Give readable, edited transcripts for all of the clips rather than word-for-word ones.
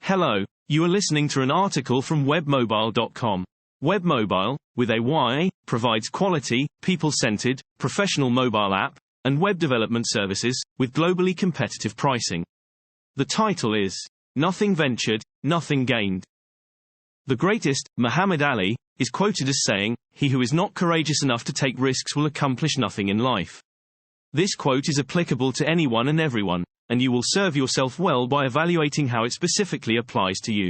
Hello, you are listening to an article from webmobile.com. Webmobile, with a Y, provides quality, people-centered, professional mobile app and web development services with globally competitive pricing. The title is Nothing Ventured, Nothing Gained. The greatest, Muhammad Ali, is quoted as saying, "He who is not courageous enough to take risks will accomplish nothing in life." This quote is applicable to anyone and everyone, and you will serve yourself well by evaluating how it specifically applies to you.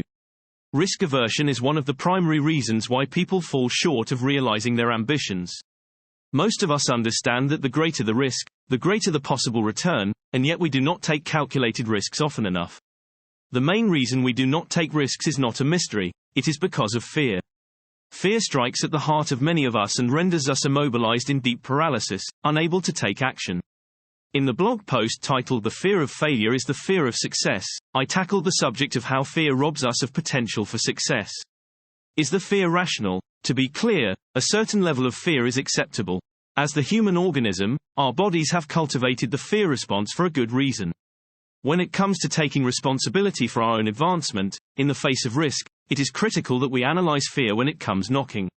Risk aversion is one of the primary reasons why people fall short of realizing their ambitions. Most of us understand that the greater the risk, the greater the possible return, and yet we do not take calculated risks often enough. The main reason we do not take risks is not a mystery, it is because of fear. Fear strikes at the heart of many of us and renders us immobilized in deep paralysis, unable to take action. In the blog post titled "The Fear of Failure is the Fear of Success," I tackled the subject of how fear robs us of potential for success. Is the fear rational? To be clear, a certain level of fear is acceptable. As the human organism, our bodies have cultivated the fear response for a good reason. When it comes to taking responsibility for our own advancement, in the face of risk, it is critical that we analyze fear when it comes knocking.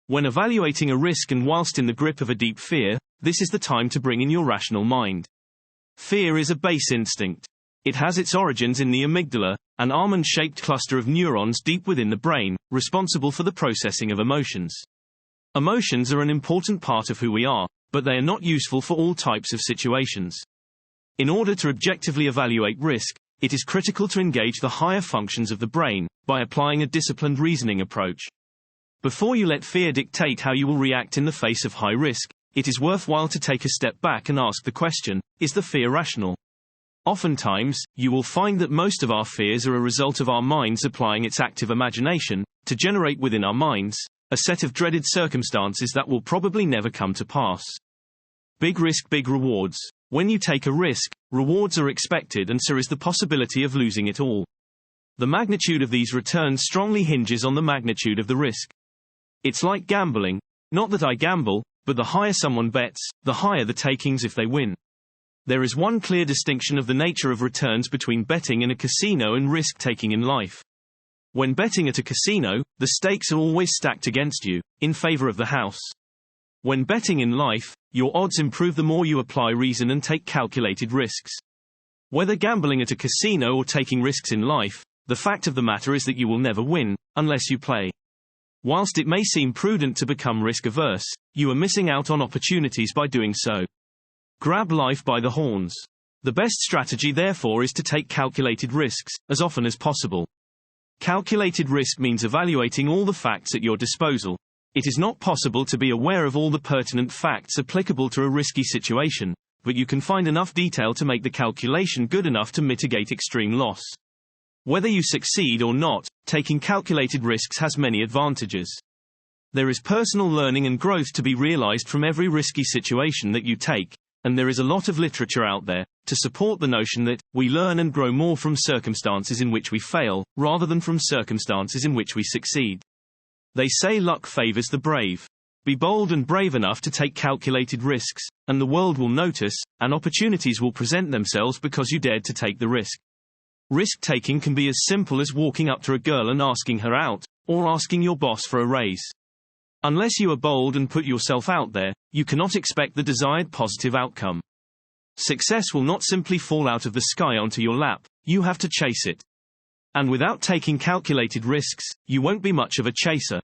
When evaluating a risk and whilst in the grip of a deep fear, this is the time to bring in your rational mind. Fear is a base instinct. It has its origins in the amygdala, an almond-shaped cluster of neurons deep within the brain, responsible for the processing of emotions. Emotions are an important part of who we are, but they are not useful for all types of situations. In order to objectively evaluate risk, it is critical to engage the higher functions of the brain, by applying a disciplined reasoning approach. Before you let fear dictate how you will react in the face of high risk, it is worthwhile to take a step back and ask the question, is the fear rational? Oftentimes, you will find that most of our fears are a result of our minds applying its active imagination, to generate within our minds, a set of dreaded circumstances that will probably never come to pass. Big risk, big rewards. When you take a risk, rewards are expected and so is the possibility of losing it all. The magnitude of these returns strongly hinges on the magnitude of the risk. It's like gambling. Not that I gamble, but the higher someone bets, the higher the takings if they win. There is one clear distinction of the nature of returns between betting in a casino and risk-taking in life. When betting at a casino, the stakes are always stacked against you, in favor of the house. When betting in life, your odds improve the more you apply reason and take calculated risks. Whether gambling at a casino or taking risks in life, the fact of the matter is that you will never win, unless you play. Whilst it may seem prudent to become risk-averse, you are missing out on opportunities by doing so. Grab life by the horns. The best strategy therefore is to take calculated risks, as often as possible. Calculated risk means evaluating all the facts at your disposal. It is not possible to be aware of all the pertinent facts applicable to a risky situation, but you can find enough detail to make the calculation good enough to mitigate extreme loss. Whether you succeed or not, taking calculated risks has many advantages. There is personal learning and growth to be realized from every risky situation that you take, and there is a lot of literature out there to support the notion that we learn and grow more from circumstances in which we fail, rather than from circumstances in which we succeed. They say luck favors the brave. Be bold and brave enough to take calculated risks, and the world will notice, and opportunities will present themselves because you dared to take the risk. Risk-taking can be as simple as walking up to a girl and asking her out, or asking your boss for a raise. Unless you are bold and put yourself out there, you cannot expect the desired positive outcome. Success will not simply fall out of the sky onto your lap, you have to chase it. And without taking calculated risks, you won't be much of a chaser.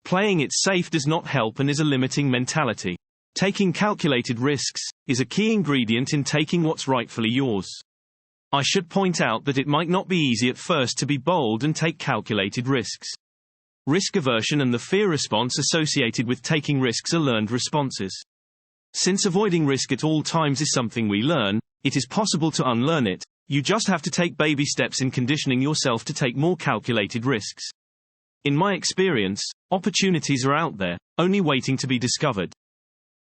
Playing it safe does not help and is a limiting mentality. Taking calculated risks is a key ingredient in taking what's rightfully yours. I should point out that it might not be easy at first to be bold and take calculated risks. Risk aversion and the fear response associated with taking risks are learned responses. Since avoiding risk at all times is something we learn, it is possible to unlearn it. You just have to take baby steps in conditioning yourself to take more calculated risks. In my experience, opportunities are out there, only waiting to be discovered.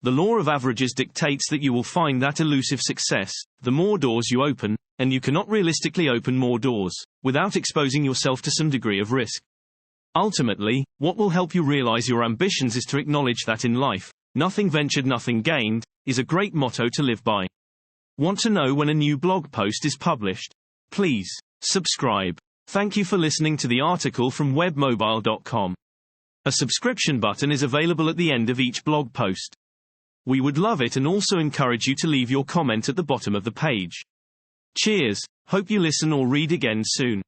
The law of averages dictates that you will find that elusive success, the more doors you open, and you cannot realistically open more doors, without exposing yourself to some degree of risk. Ultimately, what will help you realize your ambitions is to acknowledge that in life, nothing ventured, nothing gained, is a great motto to live by. Want to know when a new blog post is published? Please subscribe. Thank you for listening to the article from webmobile.com. A subscription button is available at the end of each blog post. We would love it and also encourage you to leave your comment at the bottom of the page. Cheers, hope you listen or read again soon.